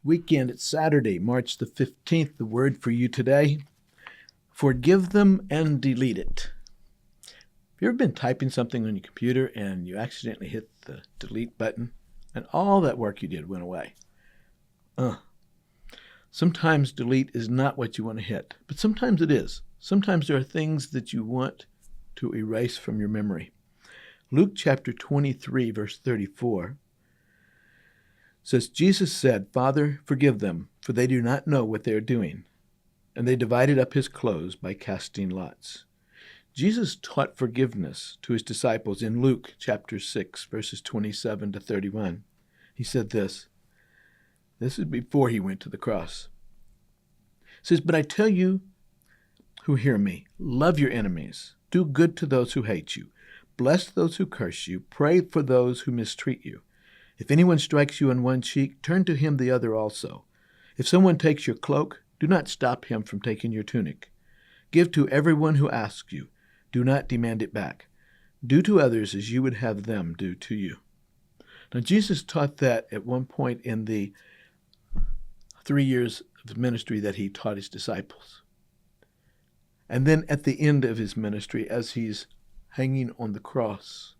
Weekend. It's Saturday, March the 15th. The word for you today, forgive them and delete it. Have you ever been typing something on your computer and you accidentally hit the delete button and all that work you did went away? Sometimes delete is not what you want to hit, but sometimes it is. Sometimes there are things that you want to erase from your memory. Luke chapter 23, verse 34 says, Jesus said, Father, forgive them, for they do not know what they are doing. And they divided up his clothes by casting lots. Jesus taught forgiveness to his disciples in Luke chapter 6, verses 27 to 31. He said this. This is before he went to the cross. He says, but I tell you who hear me, love your enemies, do good to those who hate you, bless those who curse you, pray for those who mistreat you. If anyone strikes you on one cheek, turn to him the other also. If someone takes your cloak, do not stop him from taking your tunic. Give to everyone who asks you. Do not demand it back. Do to others as you would have them do to you. Now, Jesus taught that at one point in the 3 years of ministry that he taught his disciples. And then at the end of his ministry, as he's hanging on the cross,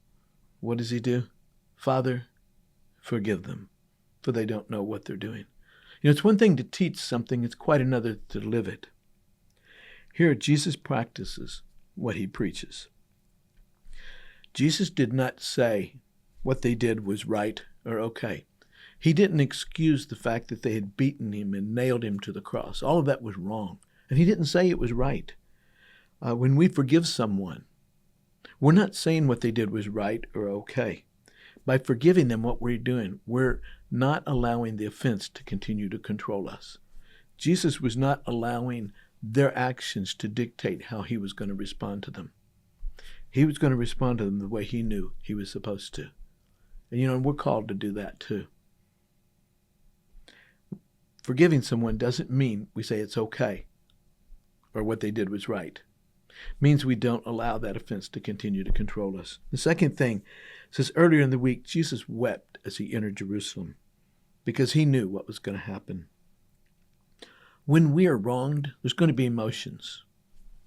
what does he do? Father, forgive them, for they don't know what they're doing. You know, it's one thing to teach something, it's quite another to live it. Here, Jesus practices what he preaches. Jesus did not say what they did was right or okay. He didn't excuse the fact that they had beaten him and nailed him to the cross. All of that was wrong. And he didn't say it was right. When we forgive someone, we're not saying what they did was right or okay. By forgiving them, what we're doing, we're not allowing the offense to continue to control us. Jesus was not allowing their actions to dictate how he was going to respond to them. He was going to respond to them the way he knew he was supposed to. And, you know, we're called to do that too. Forgiving someone doesn't mean we say it's okay or what they did was right. It means we don't allow that offense to continue to control us. The second thing says, earlier in the week, Jesus wept as he entered Jerusalem because he knew what was going to happen. When we are wronged, there's going to be emotions.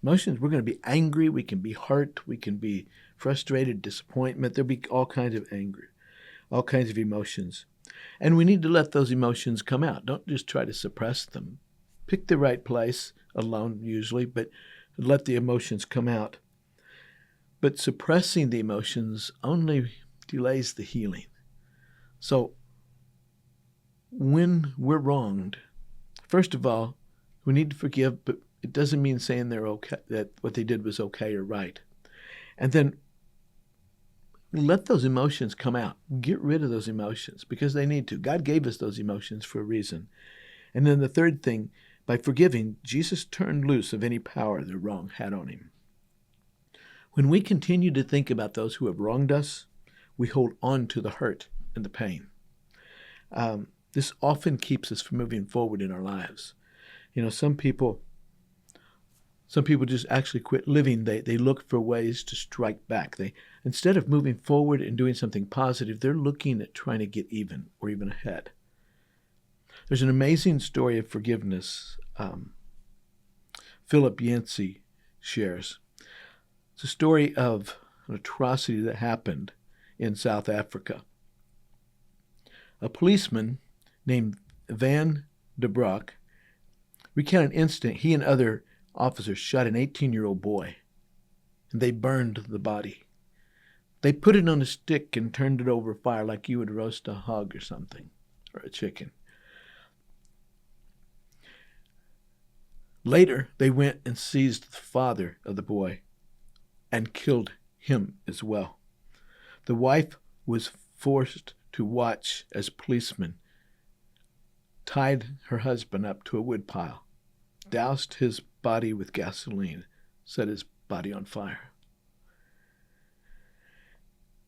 Emotions, we're going to be angry, we can be hurt, we can be frustrated, disappointment. There'll be all kinds of anger, all kinds of emotions. And we need to let those emotions come out. Don't just try to suppress them. Pick the right place, alone usually, but let the emotions come out. But suppressing the emotions only delays the healing. So when we're wronged, first of all, we need to forgive, but it doesn't mean saying they're okay, that what they did was okay or right. And then let those emotions come out. Get rid of those emotions because they need to. God gave us those emotions for a reason. And then the third thing, by forgiving, Jesus turned loose of any power the wrong had on him. When we continue to think about those who have wronged us, we hold on to the hurt and the pain. This often keeps us from moving forward in our lives. You know, some people just actually quit living. They look for ways to strike back. Instead of moving forward and doing something positive, they're looking at trying to get even or even ahead. There's an amazing story of forgiveness Philip Yancey shares. It's a story of an atrocity that happened in South Africa. A policeman named Van de Broek recounted an incident. He and other officers shot an 18-year-old boy, and they burned the body. They put it on a stick and turned it over fire like you would roast a hog or something, or a chicken. Later, they went and seized the father of the boy and killed him as well. The wife was forced to watch as policemen tied her husband up to a woodpile, doused his body with gasoline, set his body on fire.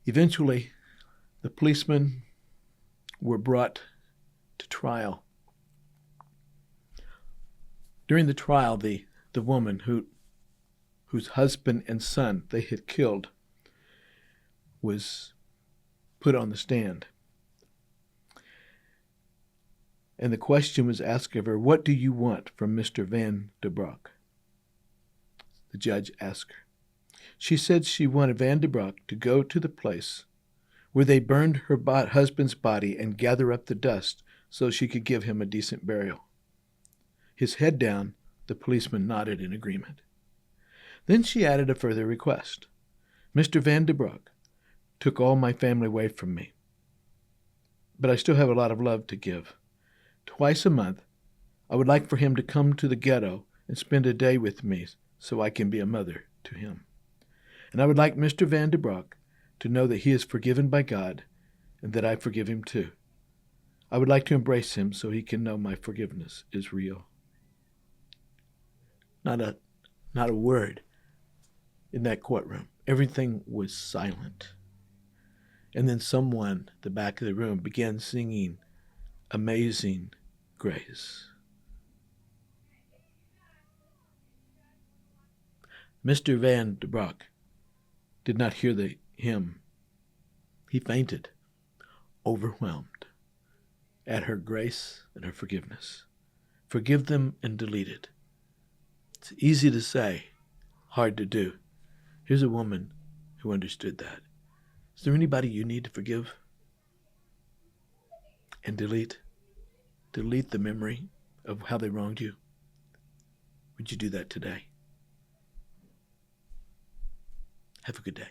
Eventually, the policemen were brought to trial. During the trial, the woman whose husband and son they had killed was put on the stand. and the question was asked of her, "What do you want from Mr. Van de Broek?" The judge asked her. She said she wanted Van de Broek to go to the place where they burned her husband's body and gather up the dust so she could give him a decent burial. His head down, the policeman nodded in agreement. Then she added a further request. "Mr. Van de Broek took all my family away from me, but I still have a lot of love to give. Twice a month, I would like for him to come to the ghetto and spend a day with me so I can be a mother to him. And I would like Mr. Van de Broek to know that he is forgiven by God and that I forgive him too. I would like to embrace him so he can know my forgiveness is real." Not a word in that courtroom. Everything was silent. And then someone at the back of the room began singing Amazing Grace. Mr. Van de Broek did not hear the hymn. He fainted, overwhelmed at her grace and her forgiveness. Forgive them and delete it. It's easy to say, hard to do. Here's a woman who understood that. Is there anybody you need to forgive? And delete the memory of how they wronged you? Would you do that today? Have a good day.